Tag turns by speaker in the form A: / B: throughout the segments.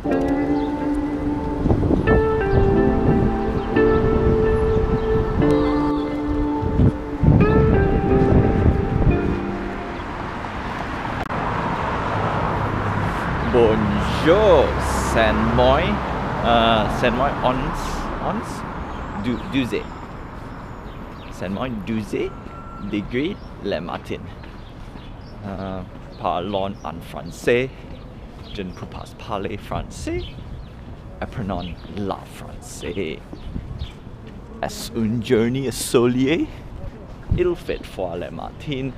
A: Bonjour, Saint-Moy, Saint-Moy ons, 12. Saint-Moy 12 degrés le matin. Parlons en français. Je ne peux pas parler français. Apprenons le français. Est-ce une journée ensoleillée? Il fait froid le matin.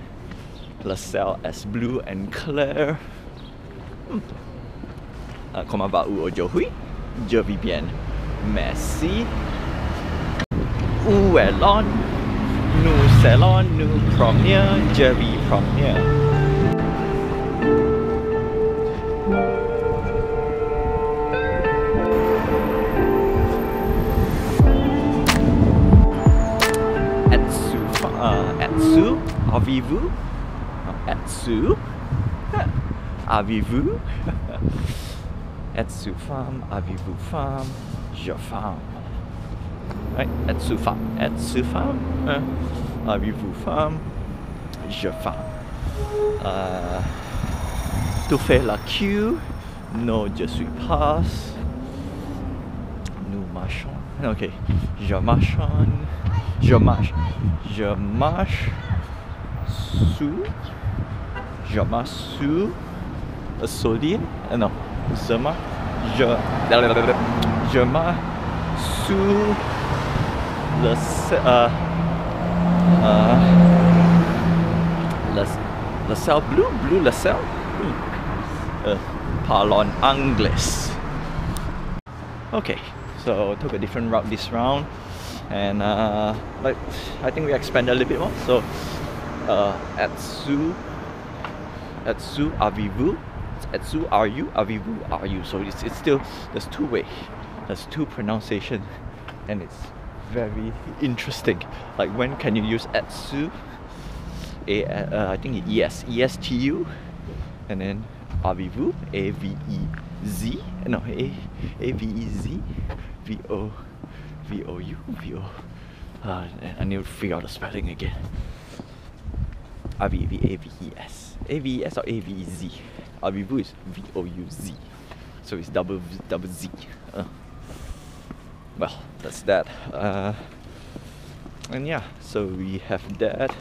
A: Le ciel est bleu et clair. Comment vas-tu aujourd'hui? Je vais bien. Merci. Où est l'on? Nous serons nous premiers. Je vais premier. Êtes-vous? Avez-vous? Êtes-vous? Avez-vous? Êtes-vous femme? Avez-vous femme? Je femme. Ouais, êtes-vous femme? Êtes-vous femme? Avez-vous femme? Je femme. Tu fais la queue? Non, je suis pas. Nous marchons. Ok. Je marche. Je marche. Je marche sous. Je marche sous le soleil. Non. Je marche sous le ciel bleu, le ciel. Parlons anglais. Okay, so took a different route this round, and like I think we expanded a little bit more. So êtes-vous, avez-vous? Êtes-vous, are you? Avez-vous, are you? So it's still, there's two ways, there's two pronunciation, and it's very interesting. Like when can you use êtes-vous? I think ESTU, and then avez-vous, AVEZ, no, AVEZ, VOU. I need to figure out the spelling again. AVES or AVEZ. Avez-vous is VOUZ, so it's double Z. Well, that's that. And yeah, so we have that.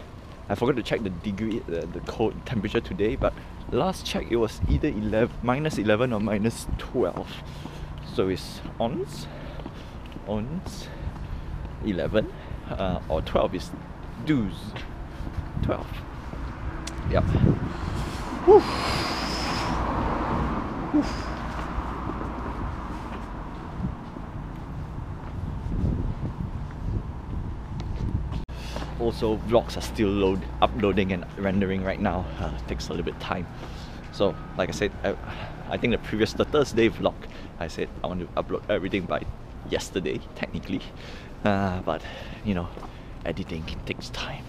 A: I forgot to check the degree, the cold temperature today, but last check it was either minus 11 or minus 12. So it's ons 11, or 12 is 12. 12. Yep. Whew. Whew. Also, vlogs are still uploading and rendering right now. Takes a little bit of time. So, like I said, I think the Thursday vlog, I said I want to upload everything by yesterday, technically. But, you know, editing takes time.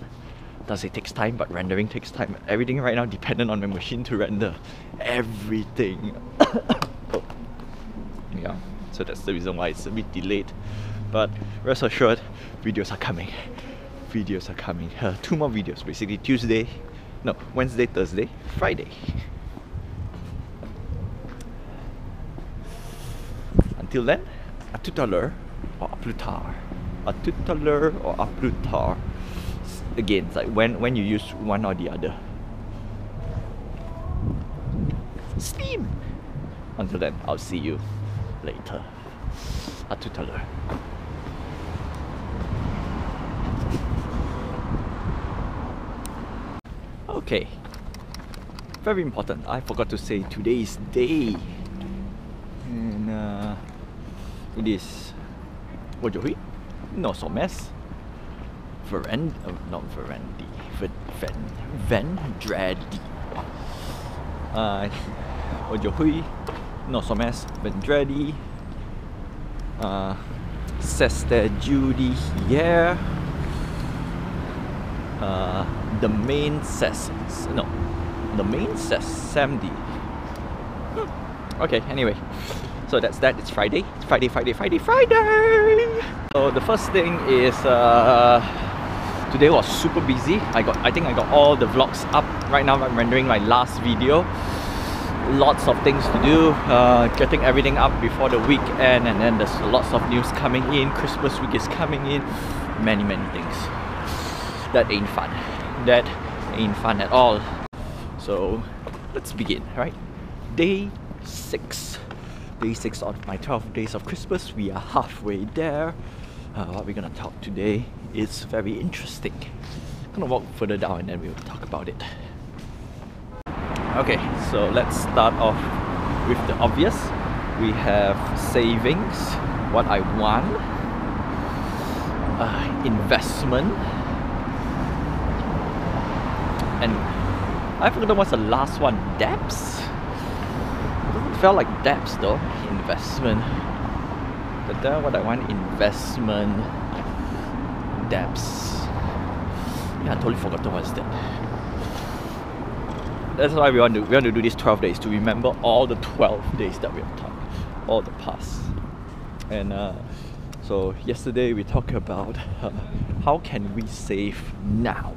A: Does it takes time, but rendering takes time. Everything right now dependent on my machine to render everything. Oh. Yeah, so that's the reason why it's a bit delayed. But rest assured, videos are coming. Videos are coming. 2 more videos, basically Wednesday, Thursday, Friday. Until then, à tout à l'heure or à plus tard. À tout à l'heure or à plus tard. Again, it's like when you use one or the other. Steam! Until then, I'll see you later. À tout à l'heure. Okay. Very important. I forgot to say today's day. And it is aujourd'hui. No sommes. Vendredi. Aujourd'hui, nous sommes vendredi. C'était jeudi hier. The main says samedi. Okay, anyway. So
B: So that's that. It's Friday. It's Friday. So the first thing is today was super busy. I think I got all the vlogs up. Right now I'm rendering my last video. Lots of things to do, getting everything up before the weekend, and then there's lots of news coming in. Christmas week is coming in. Many things. That ain't fun. That ain't fun at all. So let's begin, right? Day 6. Day 6 of my 12 days of Christmas. We are halfway there. What we're gonna talk today is very interesting. I'm gonna walk further down and then we'll talk about it. Okay, so let's start off with the obvious. We have savings, what I want, investment, and I forgot what's the last one. Debts? Doesn't feel like debts though. Investment. But what I want, investment, debts. Yeah, I totally forgot what's that. That's why we want to do these 12 days, to remember all the 12 days that we have talked, all the past. And so yesterday we talked about how can we save now,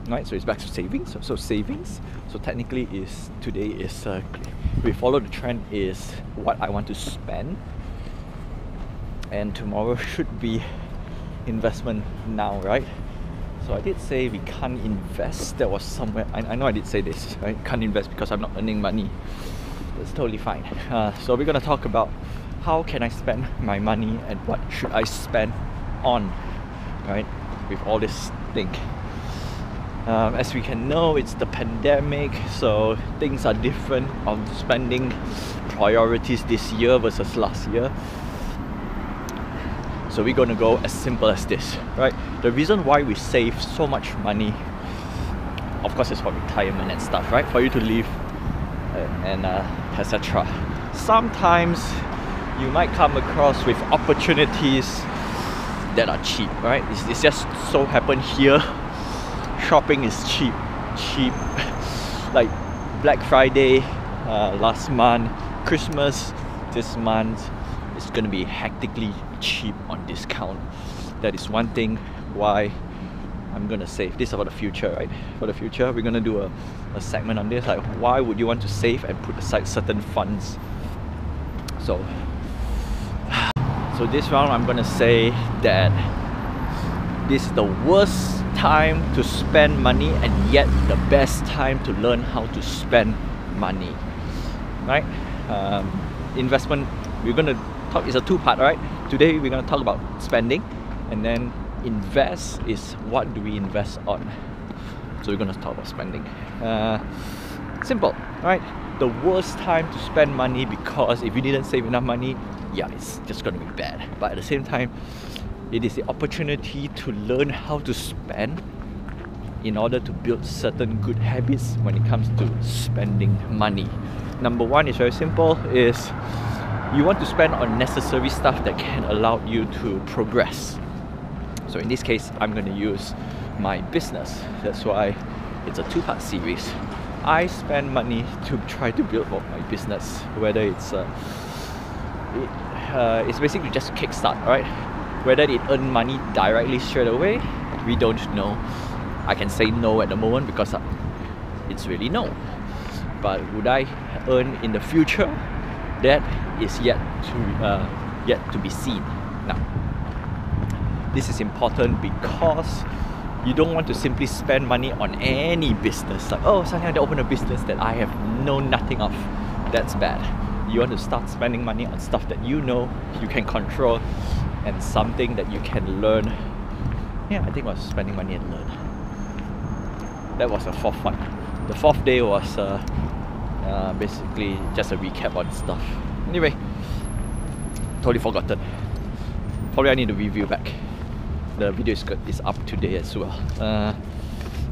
B: right? So it's back to savings. So savings. So technically today is we follow the trend is what I want to spend, and tomorrow should be investment now, right? So I did say we can't invest. That was somewhere, I know I did say this, right? Can't invest because I'm not earning money. That's totally fine. So we're gonna talk about how can I spend my money and what should I spend on, right? With all this thing. As we can know, it's the pandemic, so things are different on spending priorities this year versus last year. So we're gonna go as simple as this, right? The reason why we save so much money, of course, is for retirement and stuff, right? For you to live and etc. Sometimes you might come across with opportunities that are cheap, right? It's just so happen here, shopping is cheap. Like Black Friday last month, Christmas this month. It's gonna be hectically cheap on discount. That is one thing why I'm gonna save. This is about the future, right? For the future, we're gonna do a segment on this, like why would you want to save and put aside certain funds. So this round I'm gonna say that this is the worst time to spend money and yet the best time to learn how to spend money, right? Investment, we're gonna talk, is a two-part, right? Today we're gonna talk about spending, and then invest is what do we invest on. So we're gonna talk about spending. Simple, right? The worst time to spend money, because if you didn't save enough money, yeah, it's just gonna be bad. But at the same time, it is the opportunity to learn how to spend in order to build certain good habits when it comes to spending money. Number one is very simple, is you want to spend on necessary stuff that can allow you to progress. So in this case, I'm going to use my business. That's why it's a two-part series. I spend money to try to build up my business, whether it's basically just a kickstart, right? Whether it earn money directly straight away, we don't know. I can say no at the moment because it's really no. But would I earn in the future? That is yet to be seen. Now, this is important because you don't want to simply spend money on any business. Like, oh, suddenly I open a business that I have known nothing of. That's bad. You want to start spending money on stuff that you know you can control and something that you can learn. Yeah, I think it was spending money and learn. That was the fourth one. The fourth day was basically just a recap on stuff. Anyway, totally forgotten. Probably I need to review back. The video is up today as well.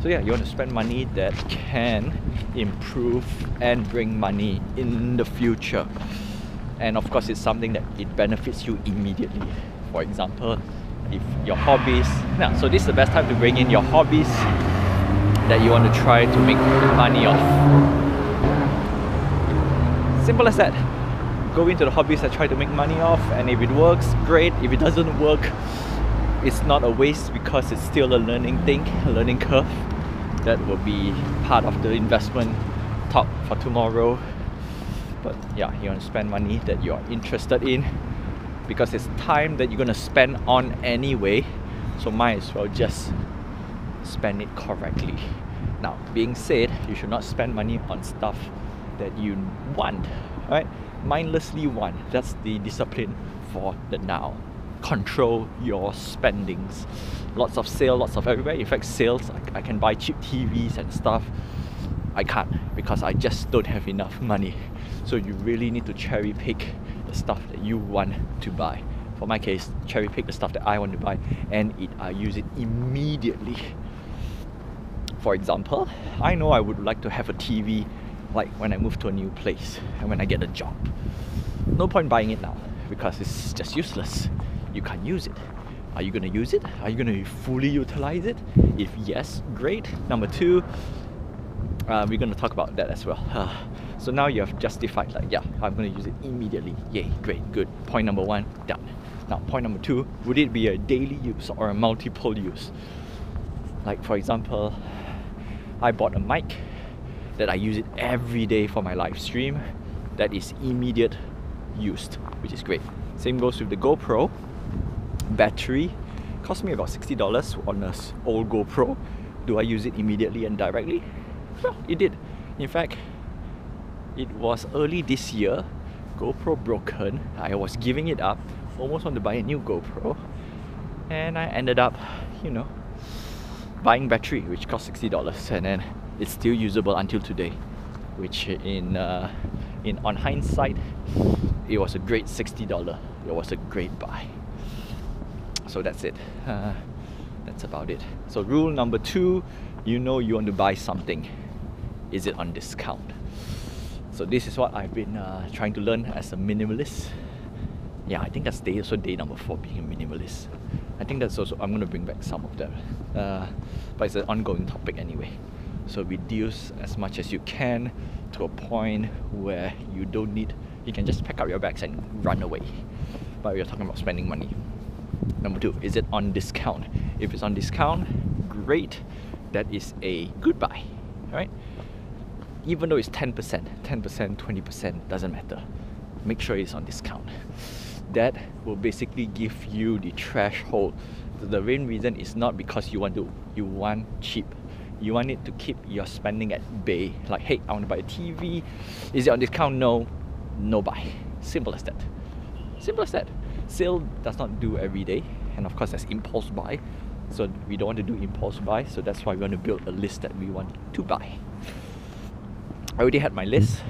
B: So yeah, you want to spend money that can improve and bring money in the future. And of course, it's something that it benefits you immediately. For example, if your hobbies, so this is the best time to bring in your hobbies that you want to try to make money off. Simple as that. go into the hobbies I try to make money off, and if it works, great. If it doesn't work, it's not a waste because it's still a learning thing, a learning curve. That will be part of the investment talk for tomorrow. But yeah, you want to spend money that you're interested in because it's time that you're going to spend on anyway, so might as well just spend it correctly. Now, being said, you should not spend money on stuff that you want, right? Mindlessly want. That's the discipline for the now. Control your spendings. Lots of sale, lots of everywhere. In fact, sales, I can buy cheap TVs and stuff. I can't because I just don't have enough money. So you really need to cherry pick the stuff that you want to buy. For my case, cherry pick the stuff that I want to buy and I use it immediately. For example, I know I would like to have a TV like when I move to a new place and when I get a job. No point buying it now because it's just useless. You can't use it. Are you going to use it? Are you going to fully utilize it? If yes, great. Number two, we're going to talk about that as well. So now you have justified, like, yeah, I'm going to use it immediately. Yay, great, good. Point number one, done. Now, point number two, would it be a daily use or a multiple use? Like, for example, I bought a mic that I use it every day for my live stream. That is immediate used, which is great. Same goes with the GoPro. Battery cost me about $60 on an old GoPro. Do I use it immediately and directly? Well, it did. In fact, it was early this year. GoPro broken. I was giving it up. Almost want to buy a new GoPro, and I ended up, buying battery, which cost $60, and then it's still usable until today. Which on hindsight, it was a great $60. It was a great buy. So that's it. That's about it. So rule number two, you want to buy something. Is it on discount? So this is what I've been trying to learn as a minimalist. Yeah, I think that's day number 4, being a minimalist. I think that's also, I'm going to bring back some of them. But it's an ongoing topic anyway. So reduce as much as you can to a point where you can just pack up your bags and run away. But we're talking about spending money. Number 2, is it on discount? If it's on discount, great. That is a good buy, right? Even though it's 10%, 20%, doesn't matter. Make sure it's on discount. That will basically give you the threshold. The main reason is not because you want cheap. You want it to keep your spending at bay. Like, hey, I want to buy a TV. Is it on discount? No buy. Simple as that. Simple as that. Sale does not do every day, and of course there's impulse buy. So we don't want to do impulse buy. So that's why we want to build a list that we want to buy. I already had my list.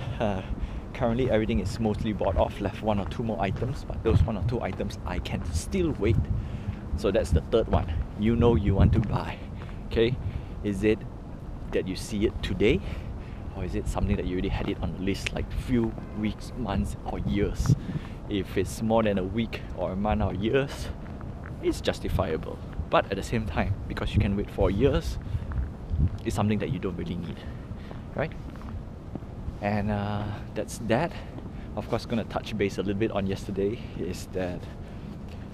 B: Currently everything is mostly bought off, left 1 or 2 more items, but those 1 or 2 items I can still wait. So that's the third one. You want to buy. Okay? Is it that you see it today? Or is it something that you already had it on the list like few weeks, months or years? If it's more than a week or a month or years, it's justifiable. But at the same time, because you can wait for years, it's something that you don't really need. Right? And that's that. Of course, going to touch base a little bit on yesterday is that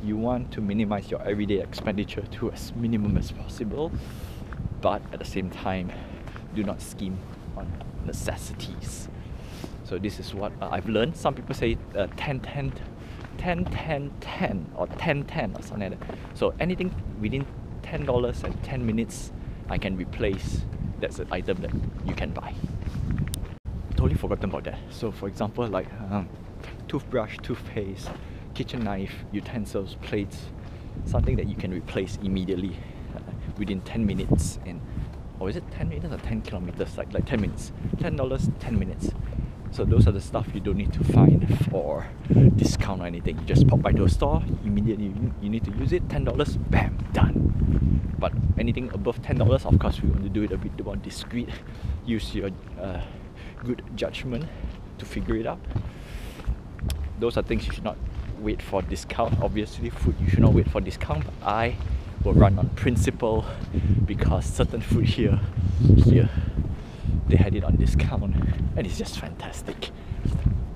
B: you want to minimize your everyday expenditure to as minimum as possible, but at the same time, do not scheme on necessities. So this is what I've learned. Some people say 10-10-10 or 10-10 or something like that. So anything within $10 and 10 minutes, I can replace. That's an item that you can buy. Totally forgotten about that. So for example, like toothbrush, toothpaste, kitchen knife, utensils, plates, something that you can replace immediately within 10 minutes. Or is it 10 minutes or 10 kilometers? Like 10 minutes. $10, 10 minutes. So those are the stuff you don't need to find for discount or anything. You just pop by to a store, immediately you need to use it, $10, bam, done. But anything above $10, of course, we want to do it a bit more discreet. Use your good judgment to figure it out. Those are things you should not wait for discount. Obviously, food you should not wait for discount. But I will run on principle because certain food here, they had it on discount, and it's just fantastic.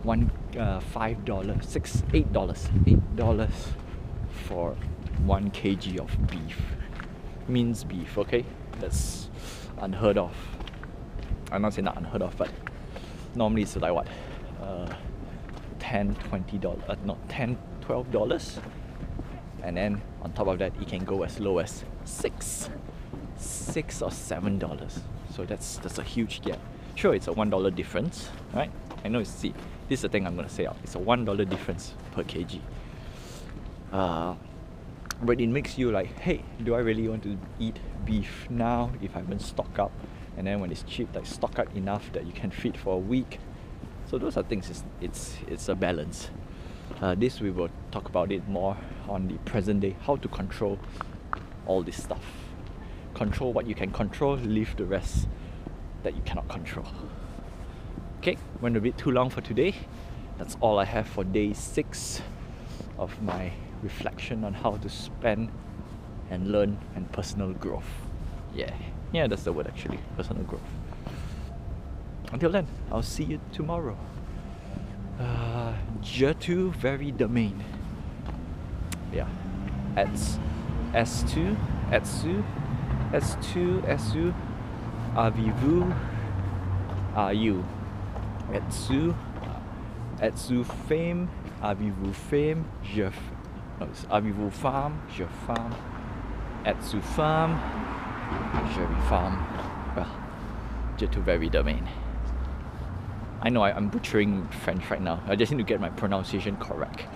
B: $5, $8 for 1 kg of beef, minced beef. Okay, that's unheard of. I'm not saying not unheard of, but normally it's like what, $10, $20, no, $10, $12, and then on top of that, it can go as low as $6 or $7. So that's a huge gap. Sure, it's a $1 difference, right? I know. See, this is the thing I'm gonna say out. It's a $1 difference per kg. But it makes you like, hey, do I really want to eat beef now if I haven't stocked up? And then when it's cheap, like stock up enough that you can feed for a week. So those are things. It's a balance. This we will talk about it more on the present day. How to control all this stuff. Control what you can control. Leave the rest that you cannot control. Okay, went a bit too long for today. That's all I have for day 6 of my reflection on how to spend and learn and personal growth. Yeah, that's the word actually, personal growth. Until then, I'll see you tomorrow. Je tu very domain. Yeah, S2, avez-vous, are you? Êtes-vous femme, avez-vous femme, avez-vous femme, je femme, êtes-vous femme, je femme. Well, je tu very domain. I know I'm butchering French right now. I just need to get my pronunciation correct.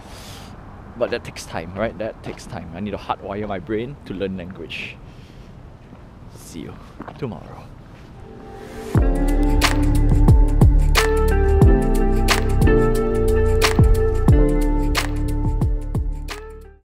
B: But that takes time, right? That takes time. I need to hardwire my brain to learn language. See you tomorrow.